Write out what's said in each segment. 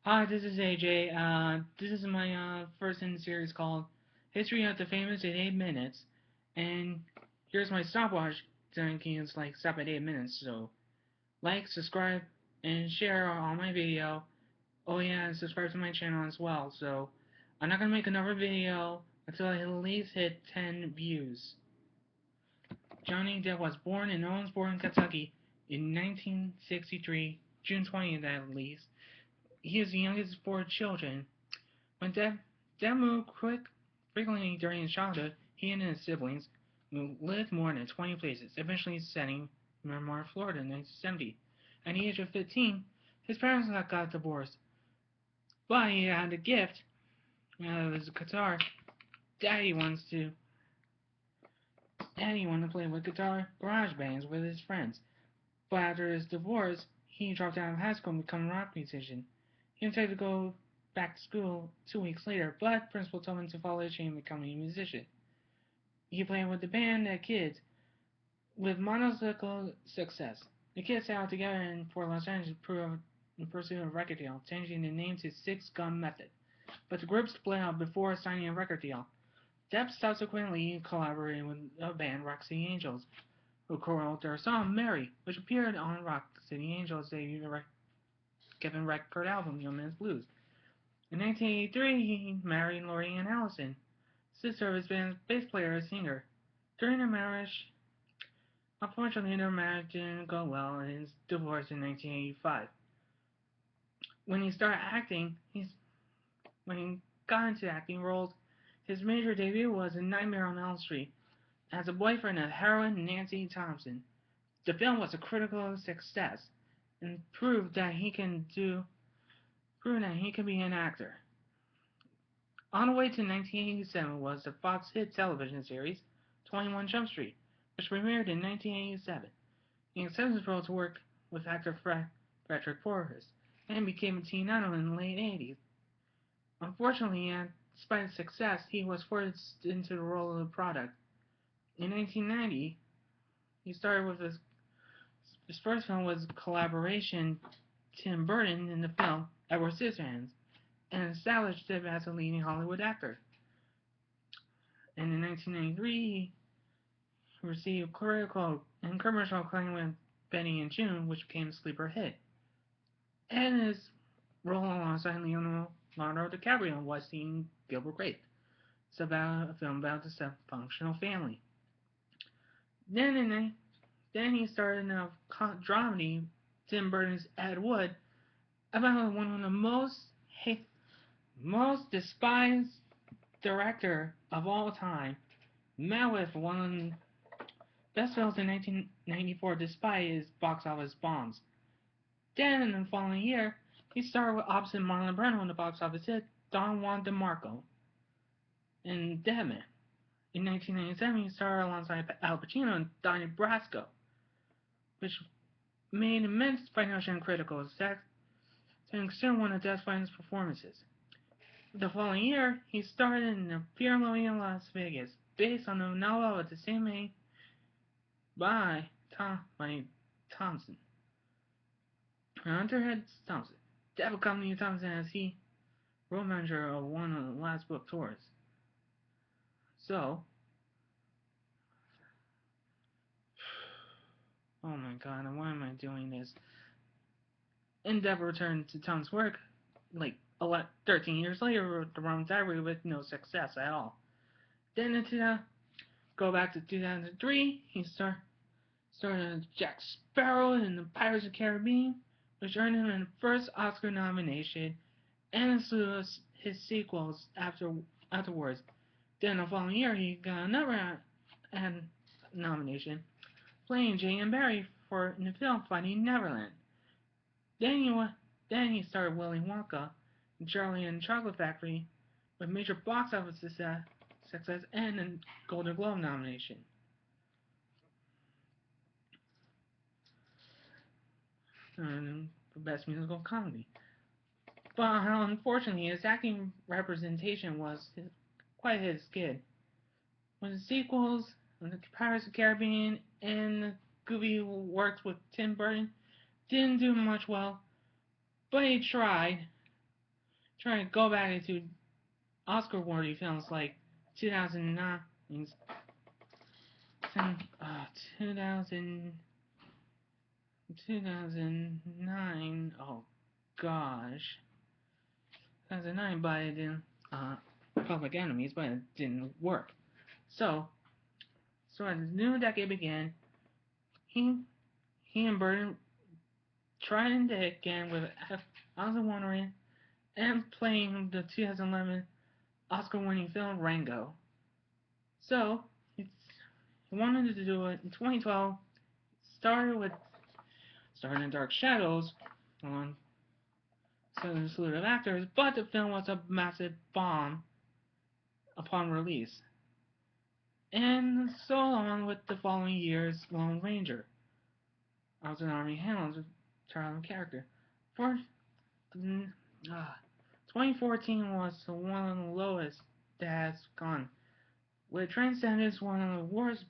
Hi, this is AJ. This is my first in the series called History of the Famous in 8 Minutes. And here's my stopwatch thinking it's like stop at 8 minutes. So like, subscribe, and share on my video. Oh yeah, and subscribe to my channel as well. So I'm not gonna make another video until I at least hit 10 views. Johnny Depp was born in Owensboro, Kentucky in 1963, June 20th at least. He is the youngest of 4 children. When Depp moved frequently during his childhood, he and his siblings lived more than 20 places, eventually settling in Miramar, Florida in 1970. At the age of 15, his parents got divorced, but he had a gift of his guitar. Daddy wants to Daddy wanted to play with guitar garage bands with his friends. But after his divorce, he dropped out of high school and became a rock musician. He intended to go back to school 2 weeks later, but principal told him to follow his dream and become a musician. He played with the band at Kids with motorcycle success. The kids set out together for Los Angeles in pursuit of a record deal, changing the name to Six Gun Method. But the group split up before signing a record deal. Depp subsequently collaborated with the band Rock City Angels, who co-wrote their song Mary, which appeared on Rock City Angels' debut Kevin record album Young Man's Blues. In 1983, he married Lorianne Allison, sister of his band's bass player and singer. During their marriage, unfortunately, their marriage didn't go well and he divorced in 1985. When he started acting, when he got into acting roles, his major debut was in Nightmare on Elm Street as a boyfriend of heroine Nancy Thompson. The film was a critical success and proved that he can be an actor. On the way to 1987 was the Fox hit television series 21 Jump Street, which premiered in 1987. He accepted his role to work with actor Patrick Forrest and became a teen idol in the late 80s. Unfortunately, despite his success, he was forced into the role of the product. In 1990, he started with his first film was collaboration Tim Burton in the film Edward Scissorhands, and established him as a leading Hollywood actor. And in 1993, he received critical and commercial acclaim with Benny and June, which became a sleeper hit. And his role alongside Leonardo DiCaprio was in Gilbert Grape. It's about a film about the dysfunctional family. Then, then he starred in a dramedy, Tim Burton's Ed Wood, about one of the most despised director of all time, met with one of the best films in 1994 despite his box office bombs. Then, in the following year, he starred with opposite Marlon Brando in the box office hit Don Juan DeMarco in Deadman. In 1997, he starred alongside Al Pacino in Donnie Brasco, which made immense financial and critical success, and considered one of Depp's finest performances. The following year, he starred in The Pier Movie in Las Vegas, based on the novel of the same name by Thompson. Hunter Head Thompson. Depp accompanied Thompson as he road manager of one of the last book tours. So, oh my god, why am I doing this? Depp returned to Tom's work like 13 years later with The Rum Diary with no success at all. Then go back to 2003, he started as Jack Sparrow in The Pirates of the Caribbean, which earned him his first Oscar nomination and a slew of his sequels afterwards. Then the following year, he got another nomination, playing J.M. Barrie in the film Finding Neverland. Then he starred Willy Wonka and Charlie and the Chocolate Factory with major box office success and a Golden Globe nomination. For Best Musical Comedy. But unfortunately, his acting representation was quite his skid. With the sequels, The Pirates of the Caribbean, and the goofy works with Tim Burton, didn't do much well, but he tried. trying to go back into Oscar-worthy films like 2009, 2000, 2009. Oh gosh, 2009, but it didn't. Public Enemies, but it didn't work. So, as the new decade began, he he and Burton tried it again with Alice in Wonderland and playing the 2011 Oscar-winning film Rango. So, he wanted to do it in 2012. Started in Dark Shadows on some slew of actors, but the film was a massive bomb upon release. And so on with the following year's Lone Ranger. I was an Army Hamlin's child character. For 2014 was one of the lowest that has gone, with Transcendence one of the worst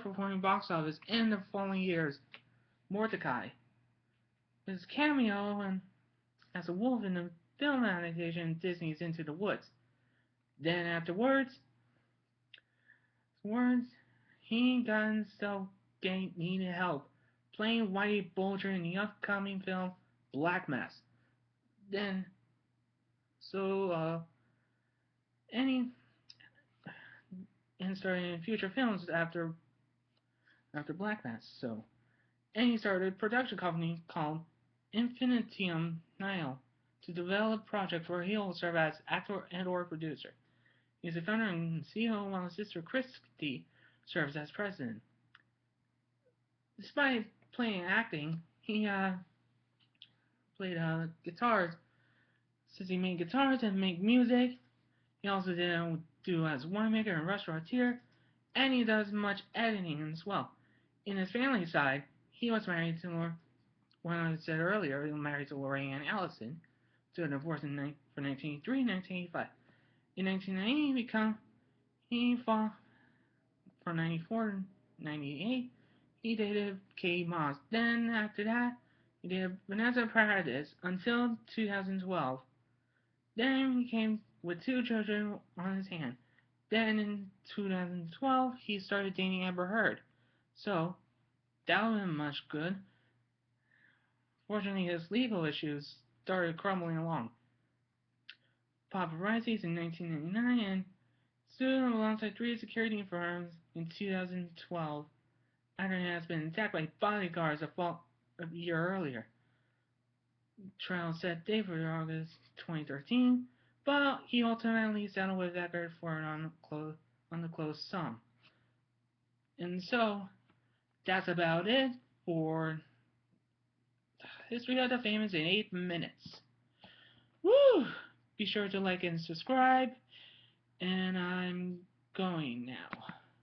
performing box office in the following years. Mordecai, his cameo and as a wolf in the film adaptation Disney's Into the Woods. Then afterwards, he got himself needed help playing Whitey Bulger in the upcoming film Black Mass. Then, any and starting in future films after Black Mass. And he started a production company called Infinitium Nile to develop projects where he will serve as actor and/or producer. He's the founder and CEO, while his sister Christy serves as president. Despite playing acting, he played guitars. Since he made guitars and made music, he also do as winemaker and restaurateur, and he does much editing as well. In his family side, he was married to, when I said earlier, he was married to Lorraine Allison, to a divorce from 1983 and 1985. In 1990, he fought from 94 to 98. He dated Kate Moss. Then after that, he dated Vanessa Paradis until 2012. Then he came with 2 children on his hand. Then in 2012, he started dating Amber Heard. So, that wasn't much good. Fortunately, his legal issues started crumbling along. Paparazzi's in 1999 and sued him alongside 3 security firms in 2012 after he has been attacked by bodyguards a year earlier. Trial set date for August 2013, but he ultimately settled with Eckert for an undisclosed sum. And so, that's about it for History of the Famous in 8 minutes. Woo! Be sure to like and subscribe, and I'm going now.